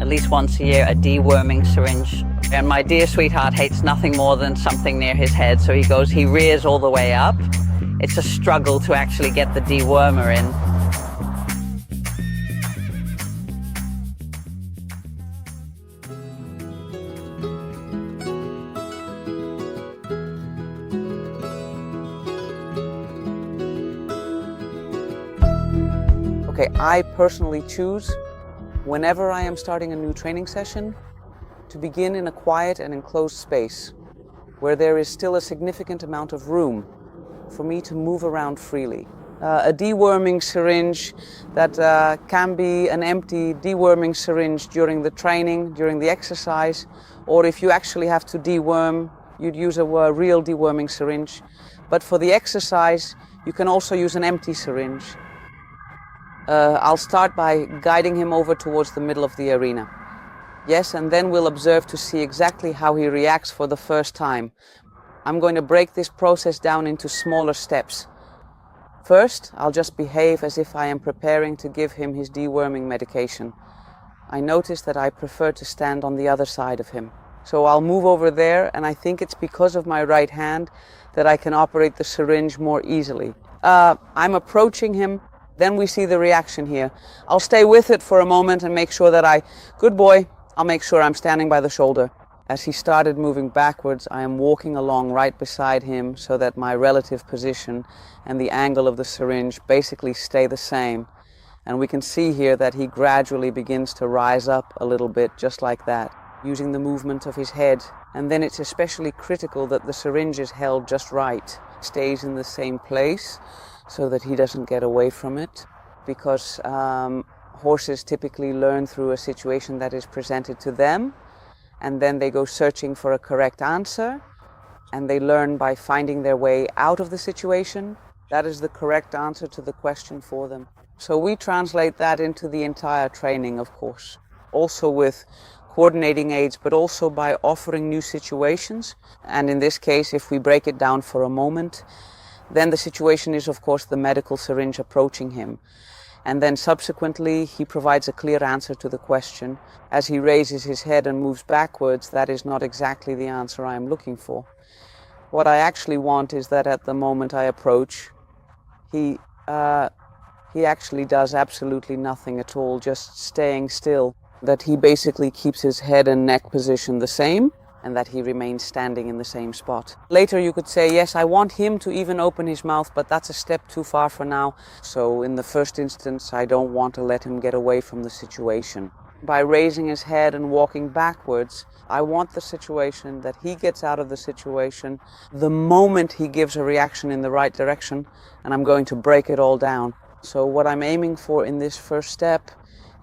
at least once a year, a deworming syringe. And my dear sweetheart hates nothing more than something near his head, so he rears all the way up. It's a struggle to actually get the dewormer in. Okay, I personally choose, whenever I am starting a new training session, to begin in a quiet and enclosed space, where there is still a significant amount of room for me to move around freely. A deworming syringe that can be an empty deworming syringe during the training, during the exercise, or if you actually have to deworm, you'd use a real deworming syringe. But for the exercise, you can also use an empty syringe. I'll start by guiding him over towards the middle of the arena. Yes, and then we'll observe to see exactly how he reacts for the first time. I'm going to break this process down into smaller steps. First, I'll just behave as if I am preparing to give him his deworming medication. I notice that I prefer to stand on the other side of him. So I'll move over there, and I think it's because of my right hand that I can operate the syringe more easily. I'm approaching him. Then we see the reaction here. I'll stay with it for a moment and make sure that good boy, I'll make sure I'm standing by the shoulder. As he started moving backwards, I am walking along right beside him so that my relative position and the angle of the syringe basically stay the same. And we can see here that he gradually begins to rise up a little bit, just like that, using the movement of his head. And then it's especially critical that the syringe is held just right, stays in the same place, so that he doesn't get away from it, because horses typically learn through a situation that is presented to them, and then they go searching for a correct answer, and they learn by finding their way out of the situation. That is the correct answer to the question for them. So we translate that into the entire training, of course, also with coordinating aids, but also by offering new situations. And in this case, if we break it down for a moment, then the situation is, of course, the medical syringe approaching him. And then subsequently, he provides a clear answer to the question. As he raises his head and moves backwards, that is not exactly the answer I am looking for. What I actually want is that at the moment I approach, he actually does absolutely nothing at all, just staying still. That he basically keeps his head and neck position the same, and that he remains standing in the same spot. Later you could say, yes, I want him to even open his mouth, but that's a step too far for now. So in the first instance, I don't want to let him get away from the situation. By raising his head and walking backwards, I want the situation that he gets out of the situation the moment he gives a reaction in the right direction, and I'm going to break it all down. So what I'm aiming for in this first step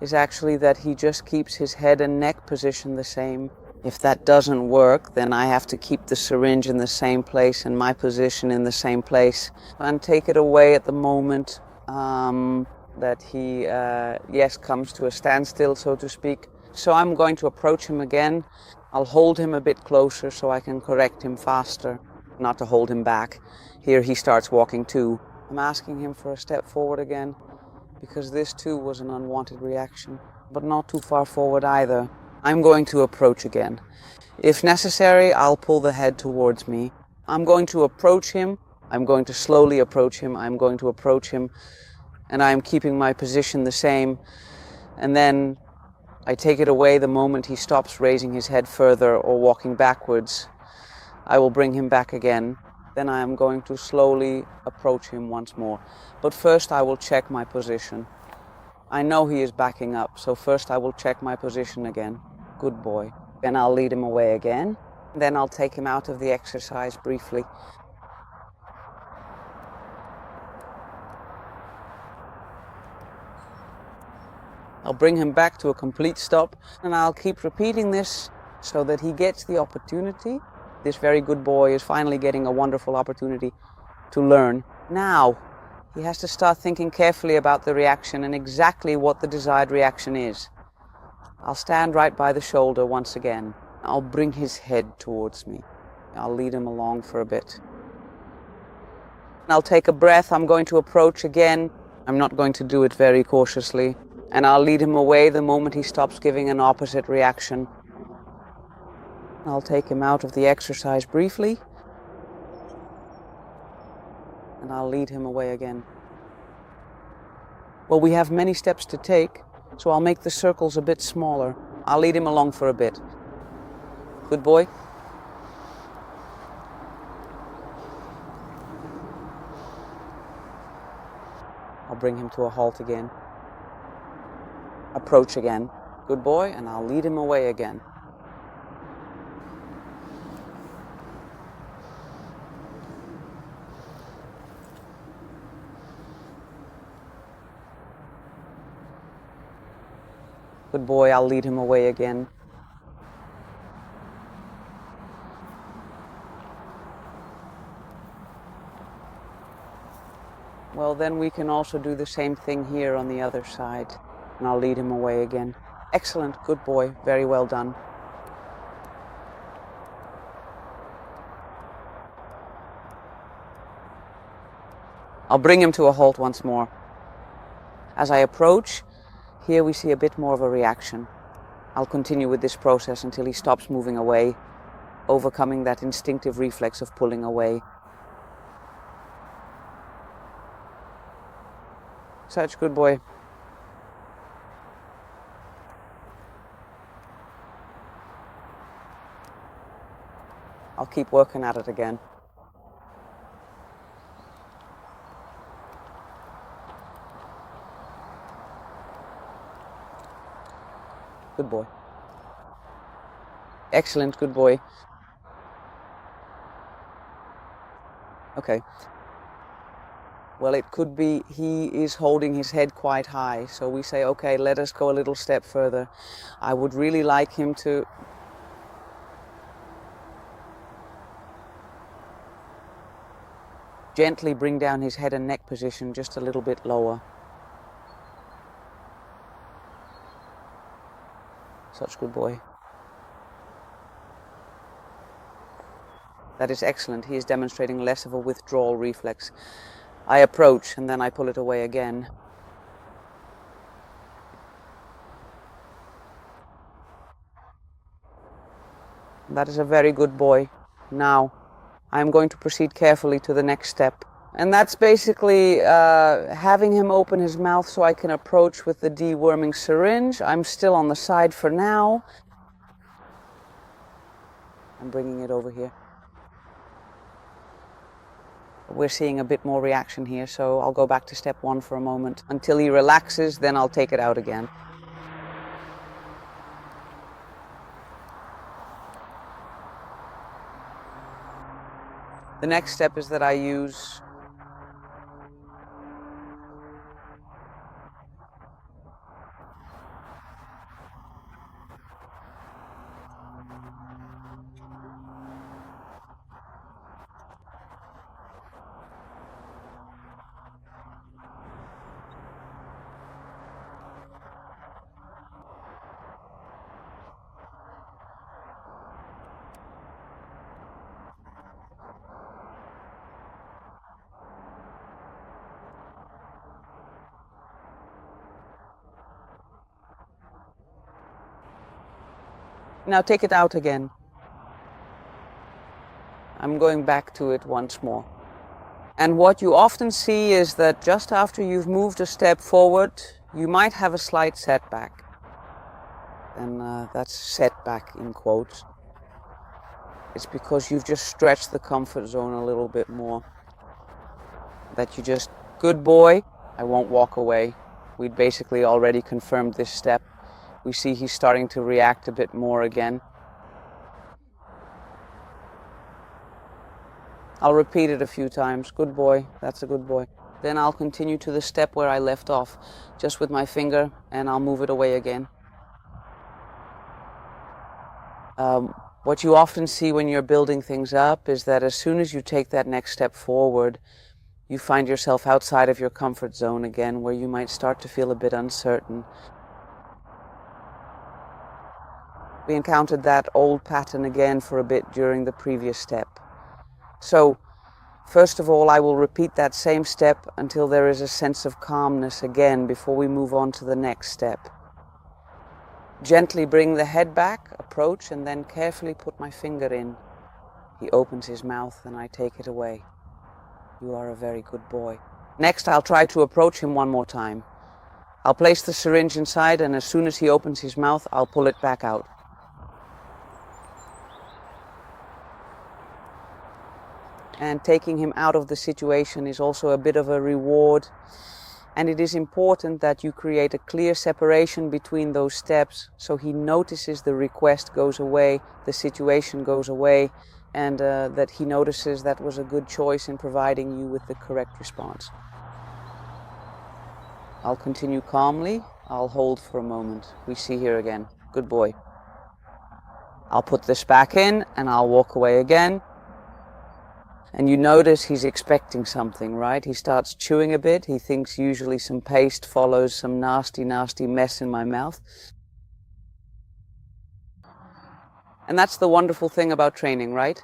is actually that he just keeps his head and neck position the same. If that doesn't work, then I have to keep the syringe in the same place and my position in the same place and take it away at the moment that he, comes to a standstill, so to speak. So I'm going to approach him again. I'll hold him a bit closer so I can correct him faster, not to hold him back. Here he starts walking too. I'm asking him for a step forward again, because this too was an unwanted reaction, but not too far forward either. I'm going to approach again. If necessary, I'll pull the head towards me. I'm going to approach him. I'm going to slowly approach him. I'm going to approach him, and I'm keeping my position the same. And then I take it away the moment he stops raising his head further or walking backwards. I will bring him back again. Then I am going to slowly approach him once more. But first I will check my position. I know he is backing up, so first I will check my position again. Good boy. Then I'll lead him away again. Then I'll take him out of the exercise briefly. I'll bring him back to a complete stop, and I'll keep repeating this so that he gets the opportunity. This very good boy is finally getting a wonderful opportunity to learn. Now, he has to start thinking carefully about the reaction and exactly what the desired reaction is. I'll stand right by the shoulder once again. I'll bring his head towards me. I'll lead him along for a bit. I'll take a breath. I'm going to approach again. I'm not going to do it very cautiously. And I'll lead him away the moment he stops giving an opposite reaction. I'll take him out of the exercise briefly, and I'll lead him away again. Well, we have many steps to take, so I'll make the circles a bit smaller. I'll lead him along for a bit. Good boy. I'll bring him to a halt again. Approach again. Good boy, and I'll lead him away again. Good boy, I'll lead him away again. Well, then we can also do the same thing here on the other side. And I'll lead him away again. Excellent, good boy, very well done. I'll bring him to a halt once more. As I approach, here we see a bit more of a reaction. I'll continue with this process until he stops moving away, overcoming that instinctive reflex of pulling away. Such good boy. I'll keep working at it again. Good boy. Excellent, good boy. Okay. Well, it could be he is holding his head quite high, so we say, okay, let us go a little step further. I would really like him to gently bring down his head and neck position just a little bit lower. Such good boy. That is excellent. He is demonstrating less of a withdrawal reflex. I approach and then I pull it away again. That is a very good boy. Now, I'm going to proceed carefully to the next step. And that's basically having him open his mouth so I can approach with the deworming syringe. I'm still on the side for now. I'm bringing it over here. We're seeing a bit more reaction here, so I'll go back to step 1 for a moment. Until he relaxes, then I'll take it out again. The next step is that I use Now take it out again. I'm going back to it once more. And what you often see is that just after you've moved a step forward, you might have a slight setback. And that's setback in quotes. It's because you've just stretched the comfort zone a little bit more. That you just, good boy, I won't walk away. We'd basically already confirmed this step. We see he's starting to react a bit more again. I'll repeat it a few times. Good boy, that's a good boy. Then I'll continue to the step where I left off, just with my finger, and I'll move it away again. What you often see when you're building things up is that as soon as you take that next step forward, you find yourself outside of your comfort zone again, where you might start to feel a bit uncertain. We encountered that old pattern again for a bit during the previous step. So, First of all, I will repeat that same step until there is a sense of calmness again before we move on to the next step. Gently bring the head back, approach, and then carefully put my finger in. He opens his mouth and I take it away. You are a very good boy. Next, I'll try to approach him one more time. I'll place the syringe inside, and as soon as he opens his mouth, I'll pull it back out. And taking him out of the situation is also a bit of a reward. And it is important that you create a clear separation between those steps so he notices the request goes away, the situation goes away, and that he notices that was a good choice in providing you with the correct response. I'll continue calmly. I'll hold for a moment. We see here again. Good boy. I'll put this back in and I'll walk away again. And you notice he's expecting something, right? He starts chewing a bit. He thinks usually some paste follows some nasty, nasty mess in my mouth. And that's the wonderful thing about training, right?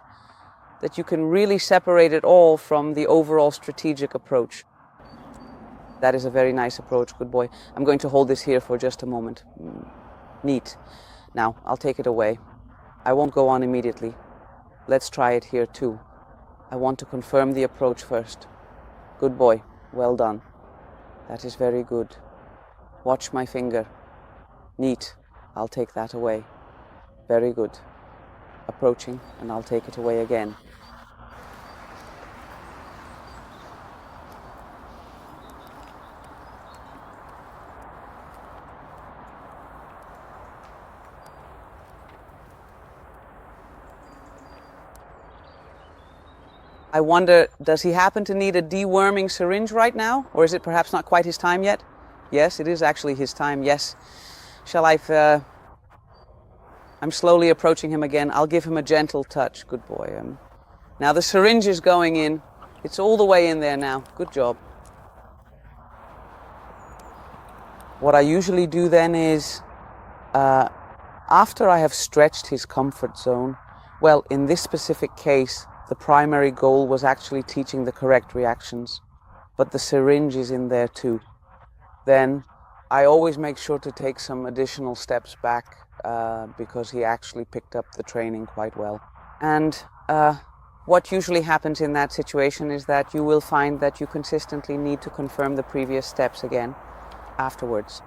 That you can really separate it all from the overall strategic approach. That is a very nice approach, good boy. I'm going to hold this here for just a moment. Neat. Now, I'll take it away. I won't go on immediately. Let's try it here too. I want to confirm the approach first. Good boy. Well done. That is very good. Watch my finger. Neat. I'll take that away. Very good. Approaching, and I'll take it away again. I wonder, does he happen to need a deworming syringe right now? Or is it perhaps not quite his time yet? Yes, it is actually his time, yes. Shall I... I'm slowly approaching him again. I'll give him a gentle touch. Good boy. Now the syringe is going in. It's all the way in there now. Good job. What I usually do then is, after I have stretched his comfort zone, well, in this specific case, the primary goal was actually teaching the correct reactions, but the syringe is in there too. Then I always make sure to take some additional steps back because he actually picked up the training quite well. And what usually happens in that situation is that you will find that you consistently need to confirm the previous steps again afterwards.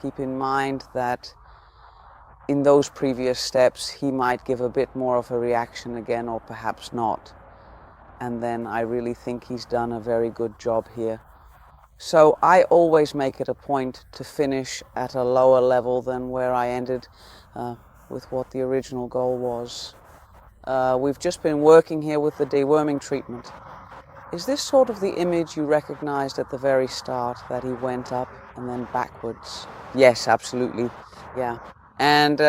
Keep in mind that in those previous steps he might give a bit more of a reaction again, or perhaps not. And then I really think he's done a very good job here. So I always make it a point to finish at a lower level than where I ended with what the original goal was. We've just been working here with the deworming treatment. Is this sort of the image you recognized at the very start, that he went up and then backwards? Yes, absolutely. Yeah. And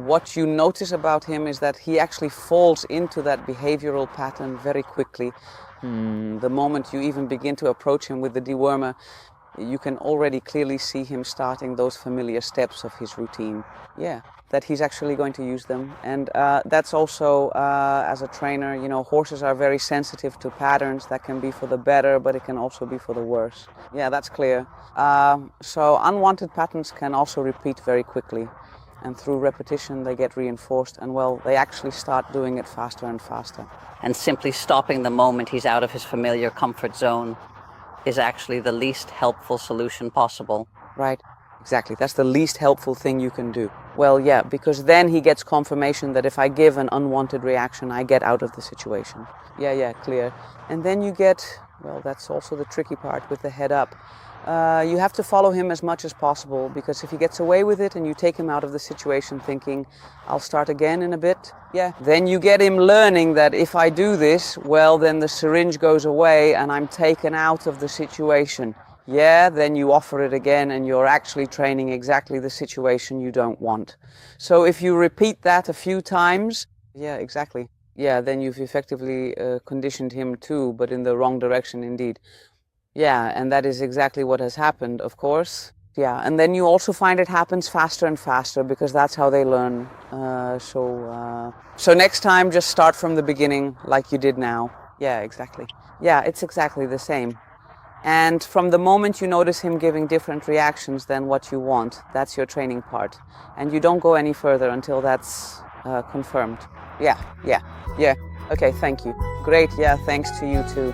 what you notice about him is that he actually falls into that behavioral pattern very quickly. The moment you even begin to approach him with the dewormer, you can already clearly see him starting those familiar steps of his routine. Yeah, that he's actually going to use them. And that's also, as a trainer, you know, horses are very sensitive to patterns. That can be for the better, but it can also be for the worse. Yeah, that's clear. So unwanted patterns can also repeat very quickly. And through repetition, they get reinforced, and well, they actually start doing it faster and faster. And simply stopping the moment he's out of his familiar comfort zone is actually the least helpful solution possible. Right, exactly. That's the least helpful thing you can do. Well, yeah, because then he gets confirmation that if I give an unwanted reaction, I get out of the situation. Yeah, clear. And then you get, well, that's also the tricky part with the head up. You have to follow him as much as possible, because if he gets away with it and you take him out of the situation thinking, I'll start again in a bit, yeah, then you get him learning that if I do this, well, then the syringe goes away and I'm taken out of the situation. Yeah, then you offer it again and you're actually training exactly the situation you don't want. So if you repeat that a few times, yeah, exactly. Yeah, then you've effectively conditioned him too, but in the wrong direction indeed. Yeah, and that is exactly what has happened, of course. Yeah, and then you also find it happens faster and faster because that's how they learn. So next time, just start from the beginning like you did now. Yeah, exactly. Yeah, it's exactly the same. And from the moment you notice him giving different reactions than what you want, that's your training part. And you don't go any further until that's confirmed. Yeah. Okay, thank you. Great, yeah, thanks to you too.